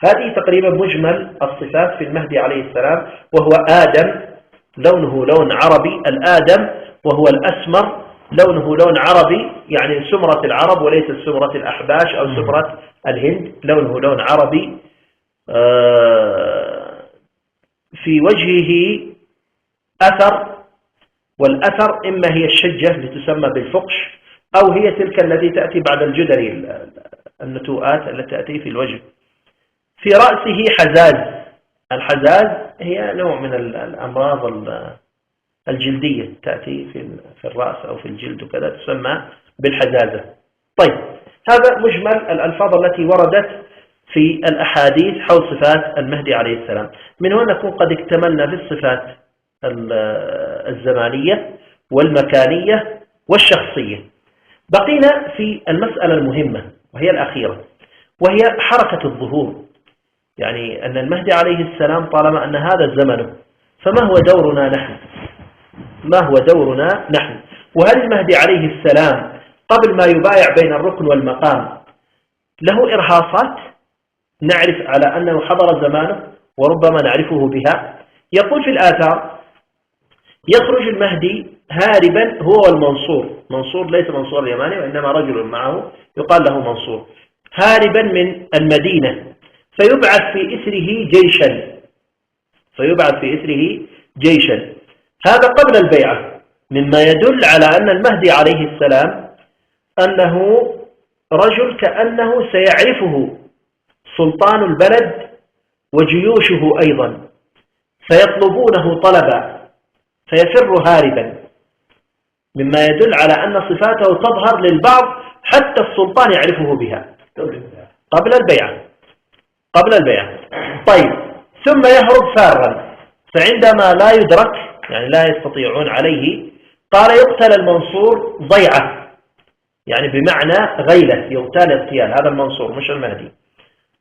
هذه تقريبا مجمل الصفات في المهدي عليه السلام، وهو آدم لونه لون عربي، الآدم وهو الأسمر لونه لون عربي، يعني سمرة العرب وليس سمرة الأحباش أو سمرة الهند، لونه لون عربي. في وجهه أثر، والأثر إما هي الشجة لتسمى بالفقش، أو هي تلك التي تأتي بعد الجدر، النتوءات التي تأتي في الوجه. في رأسه حزاز، الحزاز هي نوع من الأمراض الجلدية تأتي في الرأس أو في الجلد وكذا، تسمى بالحزازة. طيب، هذا مجمل الألفاظ التي وردت في الأحاديث حول صفات المهدي عليه السلام. من هنا نكون قد اكتملنا في الصفات الزمانية والمكانية والشخصية. بقينا في المسألة المهمة وهي الأخيرة، وهي حركة الظهور. يعني أن المهدي عليه السلام طالما أن هذا زمنه، فما هو دورنا نحن؟ ما هو دورنا نحن؟ وهل المهدي عليه السلام قبل ما يبايع بين الركن والمقام له إرهاصات نعرف على أنه حضر زمانه وربما نعرفه بها؟ يقول في الآثار: يخرج المهدي هاربا هو والمنصور، منصور ليس منصور اليماني وإنما رجل معه يقال له منصور، هاربا من المدينة، فيبعث في إثره جيشا، هذا قبل البيعة، مما يدل على أن المهدي عليه السلام أنه رجل كأنه سيعرفه سلطان البلد وجيوشه أيضا، فيطلبونه طلبا، فيفر هاربا، مما يدل على أن صفاته تظهر للبعض حتى السلطان يعرفه بها قبل البيعة. طيب، ثم يهرب فارا، فعندما لا يدرك، يعني لا يستطيعون عليه، قال: يقتل المنصور ضيعة، يعني بمعنى غيلة، يغتال اغتيال، هذا المنصور مش المهدي.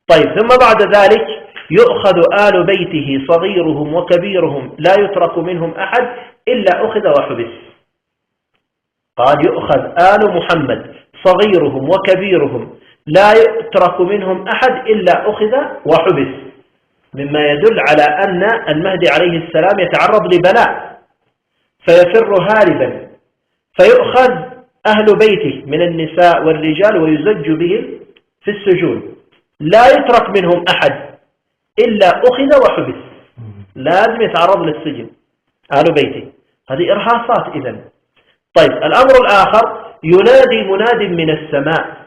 طيب، ثم بعد ذلك يؤخذ آل بيته صغيرهم وكبيرهم لا يترك منهم أحد إلا أخذ وحبس. قال: يؤخذ آل محمد صغيرهم وكبيرهم لا يترك منهم أحد إلا أخذ وحبس، مما يدل على أن المهدي عليه السلام يتعرض لبلاء، فيفر هاربا، فيؤخذ أهل بيته من النساء والرجال ويزج بهم في السجون، لا يترك منهم أحد إلا أخذ وحبس، لازم يتعرض للسجن أهل بيته. هذه إرهاصات إذن. طيب، الأمر الآخر: ينادي مناد من السماء: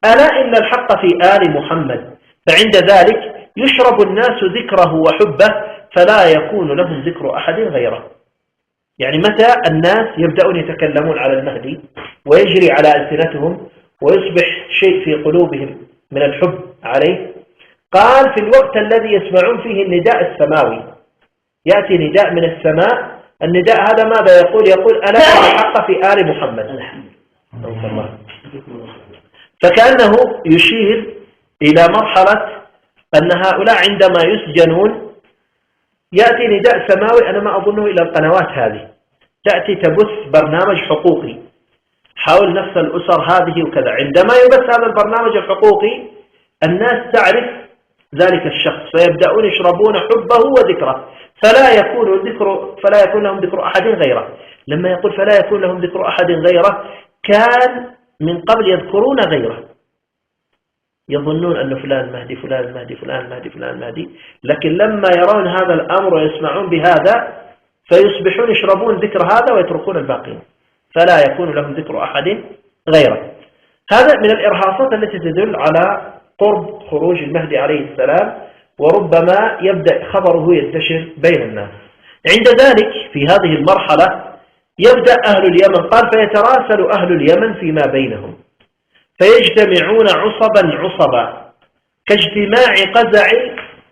ألا إن الحق في آل محمد، فعند ذلك يشرب الناس ذكره وحبه فلا يكون لهم ذكر أحد غيره. يعني متى الناس يبدأون يتكلمون على المهدي ويجري على ألسنتهم ويصبح شيء في قلوبهم من الحب عليه؟ قال: في الوقت الذي يسمعون فيه النداء السماوي، يأتي نداء من السماء، النداء هذا ماذا يقول؟ يقول: ألا إن الحق في آل محمد. فكأنه يشير إلى مرحلة أن هؤلاء عندما يسجنون يأتي نداء سماوي، أنا ما أظنه إلى القنوات هذه، تأتي تبث برنامج حقوقي حول نفس الأسر هذه وكذا. عندما يبث هذا البرنامج الحقوقي الناس تعرف ذلك الشخص، فيبدأون يشربون حبه وذكره، فلا يكون لهم ذكر أحد غيره. لما يقول فلا يكون لهم ذكر أحد غيره، كان من قبل يذكرون غيره، يظنون أن فلان المهدي، فلان المهدي، فلان المهدي، فلان المهدي، لكن لما يرون هذا الأمر ويسمعون بهذا فيصبحون يشربون ذكر هذا ويتركون الباقين، فلا يكون لهم ذكر أحد غيره. هذا من الإرهاصات التي تدل على قرب خروج المهدي عليه السلام، وربما يبدأ خبره ينتشر بين الناس. عند ذلك في هذه المرحلة يبدأ أهل اليمن، قال: فيتراسل أهل اليمن فيما بينهم فيجتمعون عصبا كاجتماع قزع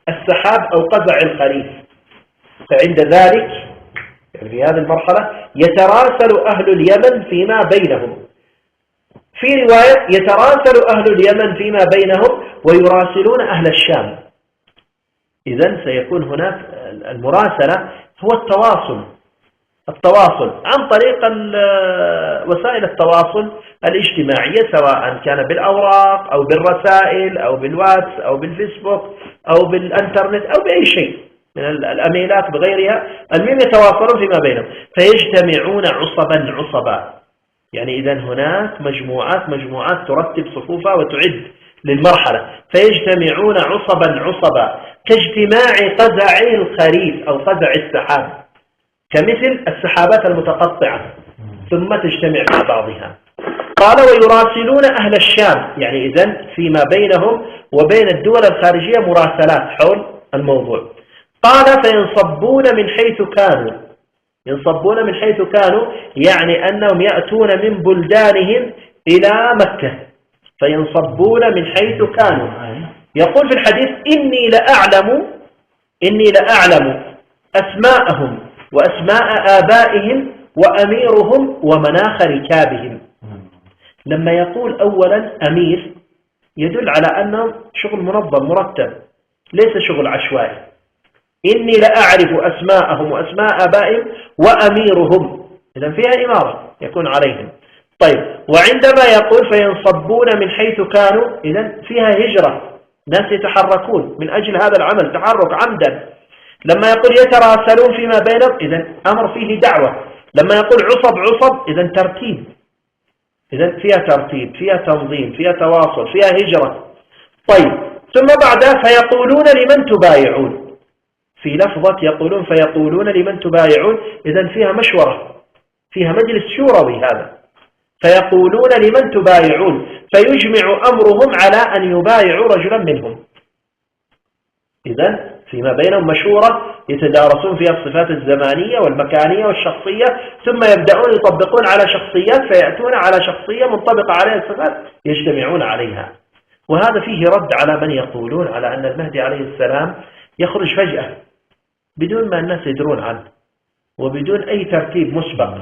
السحاب أو قزع الخريف. فعند ذلك يعني في هذه المرحلة يتراسل أهل اليمن فيما بينهم، في رواية يتراسل أهل اليمن فيما بينهم ويراسلون أهل الشام. إذن سيكون هناك المراسلة هو التواصل، التواصل عن طريق وسائل التواصل الاجتماعية، سواء كان بالأوراق أو بالرسائل أو بالواتس أو بالفيسبوك أو بالإنترنت أو بأي شيء من الأميلات بغيرها. المهم يتواصلون فيما بينهم، فيجتمعون عصبا. يعني إذا هناك مجموعات ترتب صفوفها وتعد للمرحلة، فيجتمعون عصبا كاجتماع قزع الخريف أو قزع السحاب، كمثل السحابات المتقطعة ثم تجتمع مع بعضها. قال ويراسلون أهل الشام، يعني إذن فيما بينهم وبين الدول الخارجية مراسلات حول الموضوع. قال فينصبون من حيث كانوا، ينصبون من حيث كانوا يعني أنهم يأتون من بلدانهم إلى مكة، فينصبون من حيث كانوا. يقول في الحديث إني لأعلم أسماءهم وأسماء آبائهم وأميرهم ومناخ ركابهم. لما يقول أولا أمير يدل على أنه شغل منظم مرتب، ليس شغل عشوائي. إني لأعرف أسماءهم وأسماء آبائهم وأميرهم، إذن فيها إمارة يكون عليهم. طيب، وعندما يقول فينصبون من حيث كانوا، إذن فيها هجرة، ناس يتحركون من أجل هذا العمل، تحرك عمدا. لما يقول يتراسلون فيما بينهم، إذن أمر فيه دعوة. لما يقول عصب إذن ترتيب، إذن فيها ترتيب، فيها تنظيم، فيها تواصل، فيها هجرة. طيب، ثم بعدها فيقولون لمن تبايعون، في لفظة يقولون فيقولون لمن تبايعون، إذن فيها مشورة، فيها مجلس شوروي هذا. فيقولون لمن تبايعون، فيجمع أمرهم على أن يبايعوا رجلا منهم. إذن فيما بينهم مشورة يتدارسون فيها الصفات الزمانية والمكانية والشخصية، ثم يبدأون يطبقون على شخصيات، فيأتون على شخصية منطبقة عليها الصفات يجتمعون عليها. وهذا فيه رد على من يقولون على أن المهدي عليه السلام يخرج فجأة بدون ما الناس يدرون عنه وبدون أي ترتيب مسبق،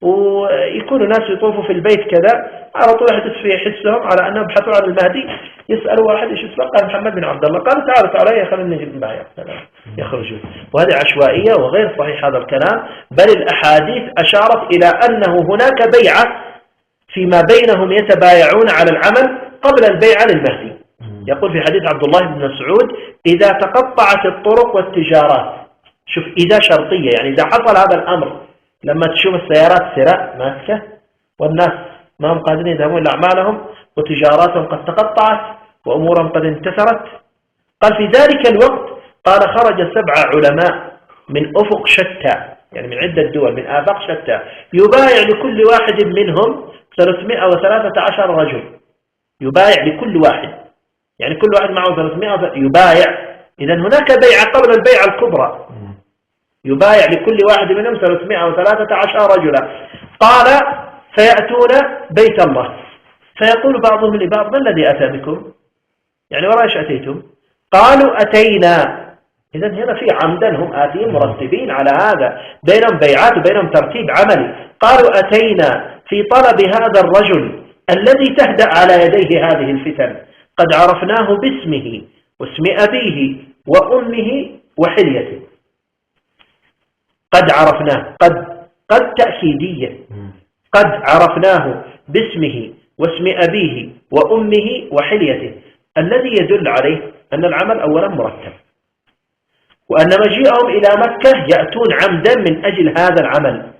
ويكونوا ناس يطوفوا في البيت كذا على طول يحسهم على أنهم بحثوا عن المهدي، يسألوا واحد إيش اسمه، قال محمد بن عبد الله، قالوا تعالوا خلينا نجيب معي يخرجوا. وهذه عشوائية وغير صحيح هذا الكلام، بل الأحاديث أشارت إلى أنه هناك بيعة فيما بينهم يتبايعون على العمل قبل البيعة للمهدي. يقول في حديث عبد الله بن مسعود إذا تقطعت الطرق والتجارات، شوف إذا شرطية، يعني إذا حصل هذا الأمر، لما تشوف السيارات سراء ماسكة والناس ما هم قادرين يذهبون لأعمالهم وتجاراتهم قد تقطعت وأمورهم قد انتثرت، قال في ذلك الوقت قال خرج 7 علماء من أفق شتى، يعني من عدة دول من آفاق شتى، يبايع لكل واحد منهم 313 رجل، يبايع لكل واحد، يعني كل واحد معه 300 يبايع. إذا هناك بيعة قبل البيعة الكبرى، يبايع لكل واحد منهم 313 رجلا. قال فيأتون بيت الله فيقول بعضهم لبعض ما الذي أتى بكم، يعني وراء ايش أتيتم؟ قالوا أتينا. إذن هنا في عمدا هم آتين مرتبين على هذا، بينهم بيعات وبينهم ترتيب عملي. قالوا أتينا في طلب هذا الرجل الذي تهدأ على يديه هذه الفتن، قد عرفناه باسمه واسم أبيه وأمه وحليته. قد عرفناه، قد تأكيدية، قد عرفناه باسمه واسم أبيه وأمه وحليته، الذي يدل عليه أن العمل أولا مرتب، وأن مجيئهم إلى مكة يأتون عمدا من أجل هذا العمل،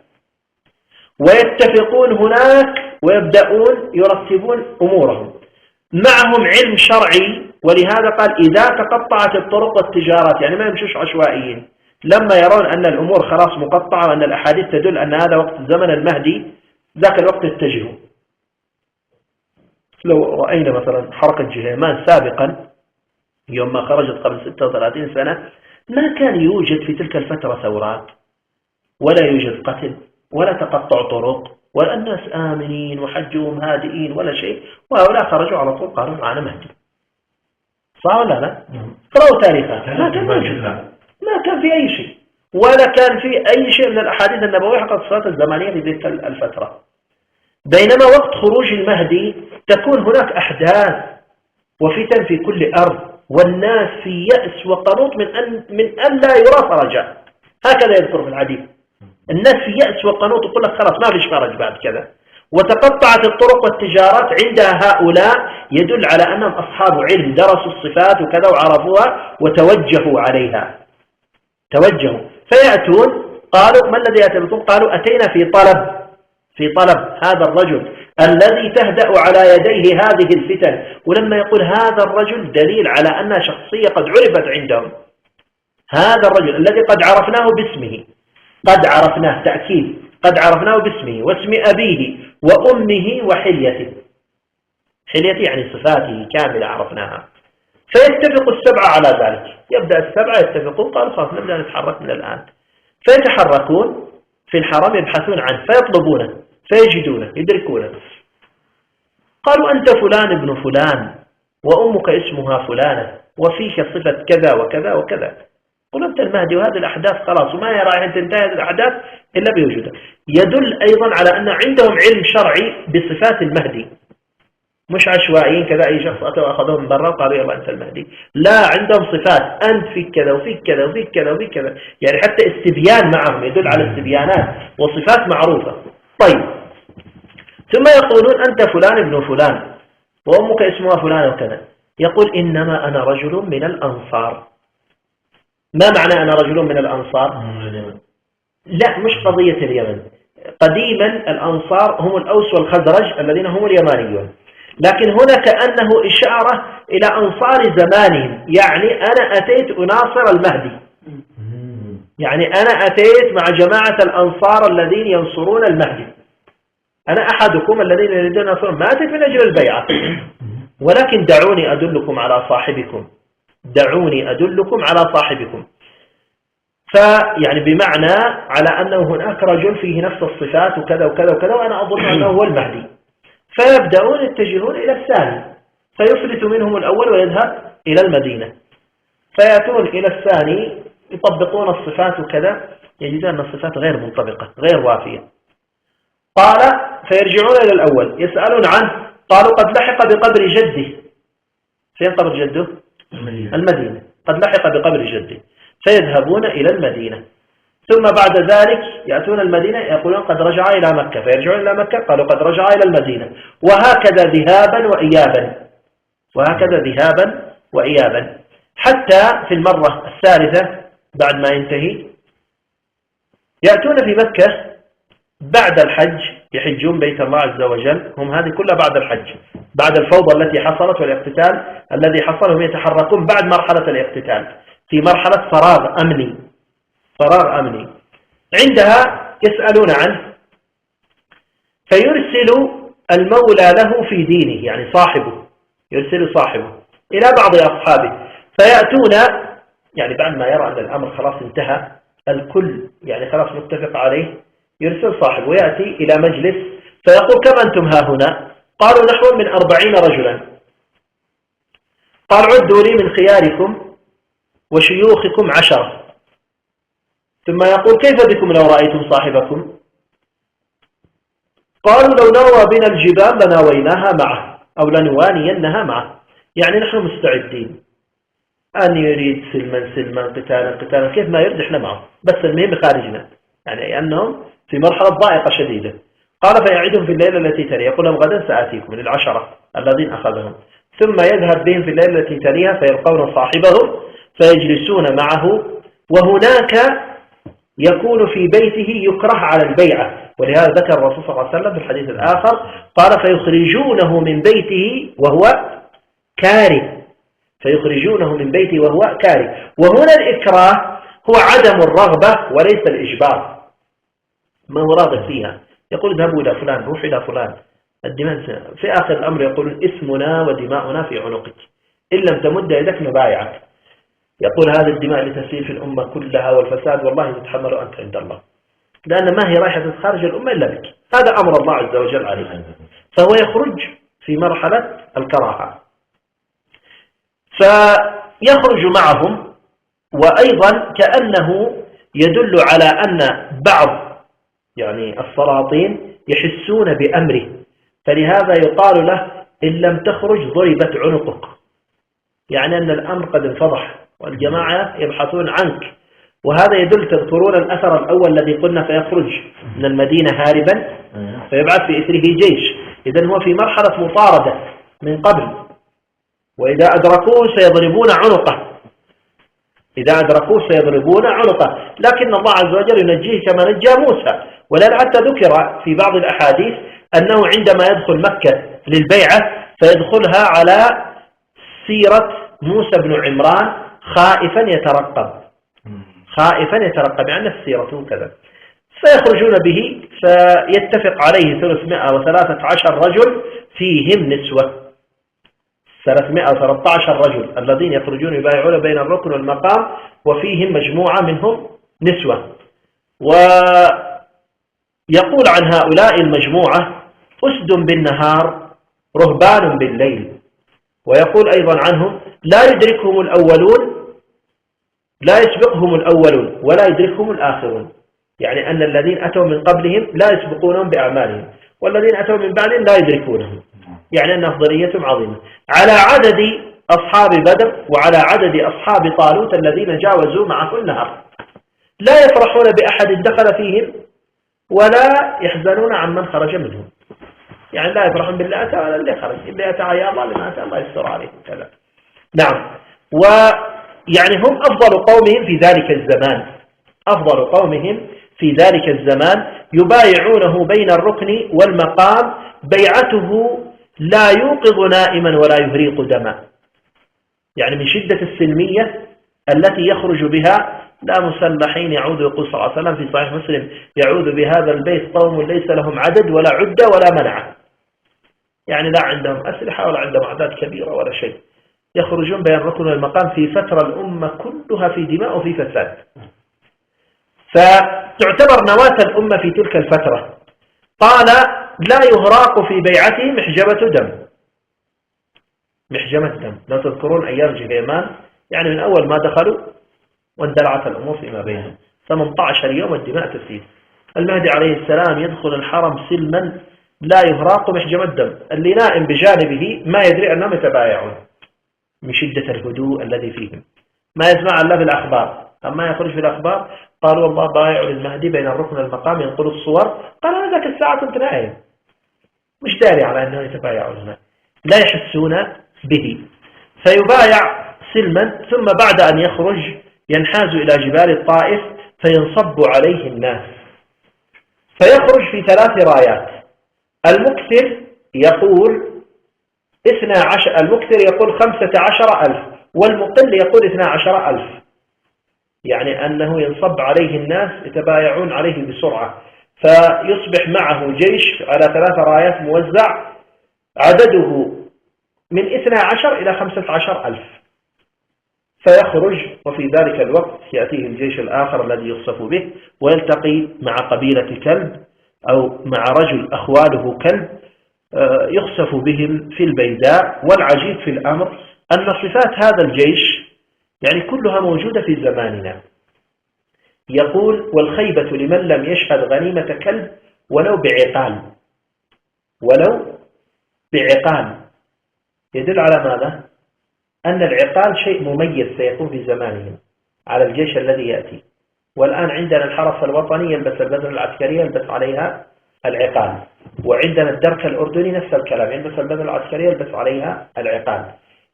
ويتفقون هناك ويبدأون يرتبون أمورهم، معهم علم شرعي. ولهذا قال إذا تقطعت الطرق والتجارات، يعني ما يمشوش عشوائيين، لما يرون أن الأمور خلاص مقطعة وأن الأحاديث تدل أن هذا وقت زمن المهدي، ذاك الوقت اتجهوا. لو رأينا مثلا حركة جهيمان سابقا يوم ما خرجت قبل 36 سنة، ما كان يوجد في تلك الفترة ثورات ولا يوجد قتل ولا تقطع طرق ولا الناس آمنين وحجهم هادئين ولا شيء، وهؤلاء خرجوا على طول قالوا معنا مهدي. صح ولا لا؟ قرأوا تاريخها، ما كان موجود، ما كان في أي شيء، ولا كان في أي شيء من الأحاديث النبوية حق الصلاة الزمانية في تلك الفترة. بينما وقت خروج المهدي تكون هناك أحداث وفتن في كل أرض، والناس في يأس وقنوط من أن لا يرى فرجا، هكذا يذكر في الحديث. الناس في يأس وقنوط، يقول لك خلاص ما فيش فرج بعد كذا. وتقطعت الطرق والتجارات عند هؤلاء، يدل على أنهم أصحاب علم، درسوا الصفات وكذا وعرفوها وتوجهوا عليها، توجهوا. فيأتون قالوا: ما الذي أتى بكم؟ قالوا: أتينا في طلب هذا الرجل الذي تهدأ على يديه هذه الفتن. ولما يقول هذا الرجل دليل على أنها شخصية قد عرفت عندهم. هذا الرجل الذي قد عرفناه باسمه، قد عرفناه تأكيد، قد عرفناه باسمه واسم أبيه وأمه وحليته. حليته يعني صفاته كاملة عرفناها. فيتفق السبعة على ذلك، يبدأ السبعة يتفقون، قالوا خلاص نبدأ نتحرك من الآن. فيتحركون في الحرم يبحثون عنه، فيطلبونه فيجدونه يدركونه. قالوا: أنت فلان ابن فلان وأمك اسمها فلانة وفيك صفة كذا وكذا وكذا. قل أنت المهدي، وهذه الأحداث خلاص وما يرى أن تنتهي هذه الأحداث إلا بوجودك. يدل أيضا على أن عندهم علم شرعي بصفات المهدي، مش عشوائيين كذا أي شخص أتوا أخذوه من برا وقالوا يلا أنت المهدي. لا، عندهم صفات، أنت فيك كذا وفيك كذا وفيك كذا وفيك كذا، يعني حتى استبيان معهم، يدل على استبيانات وصفات معروفة. طيب، ثم يقولون: أنت فلان ابن فلان وأمك اسمها فلان وكذا. يقول: إنما أنا رجل من الأنصار. ما معنى أنا رجل من الأنصار؟ لا، مش قضية اليمن. قديما الأنصار هم الأوس والخزرج الذين هم اليمانيون، لكن هنا كأنه إشارة إلى أنصار زمانهم، يعني أنا أتيت أناصر المهدي، يعني أنا أتيت مع جماعة الأنصار الذين ينصرون المهدي، أنا أحدكم الذين يريدون أنصر، ما أتيت من أجل البيعة، ولكن دعوني أدلكم على صاحبكم، دعوني أدلكم على صاحبكم. فيعني بمعنى على أنه هناك رجل فيه نفس الصفات وكذا وكذا وكذا، وأنا أظن أنه هو المهدي. فيبدأون يتجهون إلى الثاني، فيفلت منهم الأول ويذهب إلى المدينة. فيأتون إلى الثاني يطبقون الصفات وكذا، يجدون أن الصفات غير منطبقة غير وافية. قال: فيرجعون إلى الأول يسألون عنه، قالوا: قد لحق بقبر جده. فين قبر جده؟ المدينة. قد لحق بقبر جده. فيذهبون إلى المدينة، ثم بعد ذلك يأتون المدينة يقولون: قد رجع إلى مكة. فيرجعون إلى مكة، قالوا: قد رجع إلى المدينة. وهكذا ذهابا وإيابا، وهكذا ذهابا وإيابا، حتى في المرة الثالثة بعد ما ينتهي يأتون في مكة بعد الحج، يحجون بيت الله عز وجل. هم هذه كلها بعد الحج، بعد الفوضى التي حصلت والاقتتال الذي حصل. هم يتحركون بعد مرحلة الاقتتال في مرحلة فراغ أمني، فراغ أمني. عندها يسألون عنه، فيرسل المولى له في دينه، يعني صاحبه يرسل صاحبه إلى بعض أصحابه. فيأتون يعني بعد ما يرى أن الأمر خلاص انتهى، الكل يعني خلاص متفق عليه، يرسل صاحبه ويأتي إلى مجلس فيقول: كم أنتم ها هنا؟ قالوا: نحو من 40 رجلا. قال: عدوا لي من خياركم وشيوخكم 10. ثم يقول: كيف بكم لو رأيتم صاحبكم؟ قالوا: لو نوى بنا الجبال لناويناها معه أو لنوانينها معه، يعني نحن مستعدين، أن يريد سلما سلما قتالا قتالا، كيف ما يريد احنا معه، بس المهم خارجنا، يعني أنهم في مرحلة ضائقة شديدة. قال: فيعيدهم في الليلة التي تليها، يقول لهم: غدا سآتيكم من 10 الذين أخذهم. ثم يذهب بهم في الليلة التي تليها فيلقون صاحبهم فيجلسون معه، وهناك يكون في بيته يكره على البيعة. ولهذا ذكر الرسول صلى الله عليه وسلم في الحديث الآخر قال: فيخرجونه من بيته وهو كاره، فيخرجونه من بيته وهو كاره. وهنا الإكراه هو عدم الرغبة وليس الإجبار، ما هو راغب فيها. يقول: اذهبوا إلى فلان، روح إلى فلان، الدماء في آخر الأمر يقولون: اسمنا ودماؤنا في عنقك، إن لم تمد يدك نبايعك. يقول: هذه الدماء لتسيل في الأمة كلها والفساد، والله تتحمل أنت عند الله، لأن ما هي رايحة خارج الأمة إلا بك، هذا أمر الله عز وجل عليه. فهو يخرج في مرحلة الكراهة، فيخرج معهم. وأيضا كأنه يدل على أن بعض يعني السلاطين يحسون بأمره، فلهذا يقال له: إن لم تخرج ضربت عنقك، يعني أن الأمر قد انفضح والجماعة يبحثون عنك، وهذا يدل، تذكرون الأثر الأول الذي قلنا فيخرج من المدينة هاربا فيبعث في إثره جيش. إذن هو في مرحلة مطاردة من قبل، وإذا أدركوه سيضربون عنقه، إذا أدركوه سيضربون عنقه، لكن الله عز وجل ينجيه كما نجى موسى. ولذلك حتى ذكر في بعض الأحاديث أنه عندما يدخل مكة للبيعة فيدخلها على سيرة موسى بن عمران خائفا يترقب، خائفا يترقب، يعني السيرة كذا. فيخرجون به فيتفق عليه 313 رجل فيهم نسوة، 313 رجل الذين يخرجون يبايعون بين الركن والمقام، وفيهم مجموعة منهم نسوة. ويقول عن هؤلاء المجموعة أسد بالنهار رهبان بالليل. ويقول أيضا عنهم لا يدركهم الأولون، لا يسبقهم الأولون ولا يدركهم الآخرون، يعني أن الذين أتوا من قبلهم لا يسبقونهم بأعمالهم، والذين أتوا من بعدهم لا يدركونهم، يعني أن أفضليتهم عظيمة على عدد أصحاب بدر وعلى عدد أصحاب طالوت الذين جاوزوا معه النهر. لا يفرحون بأحد دخل فيهم ولا يحزنون عن من خرج منهم، يعني لا يفرحون بالله أتى ولا اللي خرج، اللي أتى يا الله لما أتى الله يستر عليه كذا. نعم، ويعني هم أفضل قومهم في ذلك الزمان، أفضل قومهم في ذلك الزمان، يبايعونه بين الركن والمقام، بيعته لا يوقظ نائما ولا يهريق دما، يعني من شدة السلمية التي يخرج بها. لا مسلحين يعود، يقول صلى الله عليه وسلم في صحيح مسلم يعود بهذا البيت قوم ليس لهم عدد ولا عدة ولا منعة، يعني لا عندهم أسلحة ولا عندهم أعداد كبيرة ولا شيء، يخرجون بين الركن والمقام في فترة الأمة كلها في دماء وفي فساد، فتعتبر نواة الأمة في تلك الفترة. قال لا يهراق في بيعته محجبة دم، محجمة دم. لا تذكرون أيام جهيمان، يعني من أول ما دخلوا واندلعت الأمور فيما بينهم 18 يوم الدماء تسيل. المهدي عليه السلام يدخل الحرم سلما لا يهراق محجمة دم، اللي نائم بجانبه ما يدري أنهم يتبايعون من شدة الهدوء الذي فيهم، ما يسمع إلا بالأخبار. أما يخرج في الأخبار قالوا الله بايع للمهدي بين الركن والمقام ينقل الصور، قال أنا ذاك الساعة كنت نائم مش داري على أنهم يتبايعون، لا يحسون به. فيبايع سلما، ثم بعد أن يخرج ينحاز إلى جبال الطائف فينصب عليه الناس، فيخرج في 3 رايات. المكثر يقول 12، المكثر يقول 15,000، والمقل يقول 12,000، يعني أنه ينصب عليه الناس يتبايعون عليه بسرعة، فيصبح معه جيش على 3 رايات موزع عدده من 12 إلى 15,000. فيخرج، وفي ذلك الوقت يأتيه الجيش الآخر الذي يخصف به ويلتقي مع قبيلة كلب أو مع رجل أخواله كلب يخصف بهم في البيداء. والعجيب في الأمر أن صفات هذا الجيش يعني كلها موجودة في زماننا. يقول والخيبة لمن لم يشهد غنيمة كلب ولو بعقال، ولو بعقال، يدل على ماذا؟ أن العقال شيء مميز سيكون في زمانهم على الجيش الذي يأتي. والآن عندنا الحرس الوطني يلبس البدلة العسكرية يلبس عليها العقال، وعندنا الدرك الأردني نفس الكلام يلبس البدلة العسكرية يلبس عليها العقال.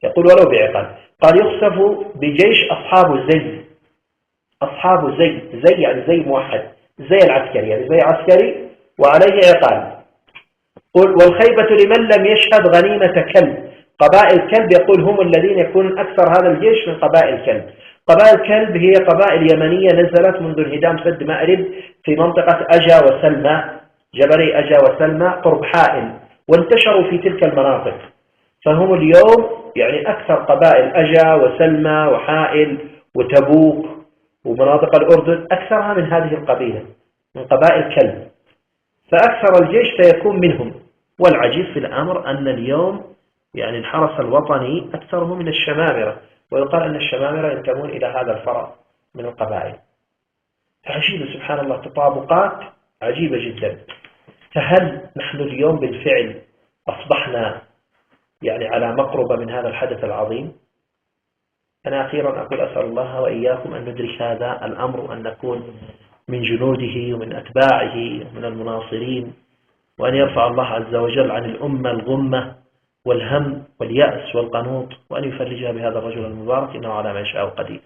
يقول ولو بعقال. قال يخسف بجيش أصحاب زي، أصحاب زي، زي يعني زي موحد، زي العسكري يعني زي عسكري وعليه عقال. قل والخيبة لمن لم يشهد غنيمة كلب، قبائل كلب يقول هم الذين يكون أكثر هذا الجيش من قبائل كلب. قبائل كلب هي قبائل يمنية نزلت منذ انهدام سد مأرب في منطقة أجا وسلمى، جبلي أجا وسلمى قرب حائل، وانتشروا في تلك المناطق. فهم اليوم يعني أكثر قبائل أجا وسلمى وحائل وتبوك ومناطق الأردن أكثرها من هذه القبيلة، من قبائل كلب، فأكثر الجيش سيكون منهم. والعجيب في الأمر أن اليوم يعني الحرس الوطني أكثره من الشمامرة، ويقال أن الشمامرة ينتمون إلى هذا الفرع من القبائل. فعجيب سبحان الله، تطابقات عجيبة جدا. فهل نحن اليوم بالفعل أصبحنا يعني على مقربة من هذا الحدث العظيم؟ أنا أخيرا أقول أسأل الله وإياكم أن ندرك هذا الأمر وأن نكون من جنوده ومن أتباعه ومن المناصرين، وأن يرفع الله عز وجل عن الأمة الغمة والهم واليأس والقنوط، وأن يفرجها بهذا الرجل المبارك إنه على ما يشاء قدير.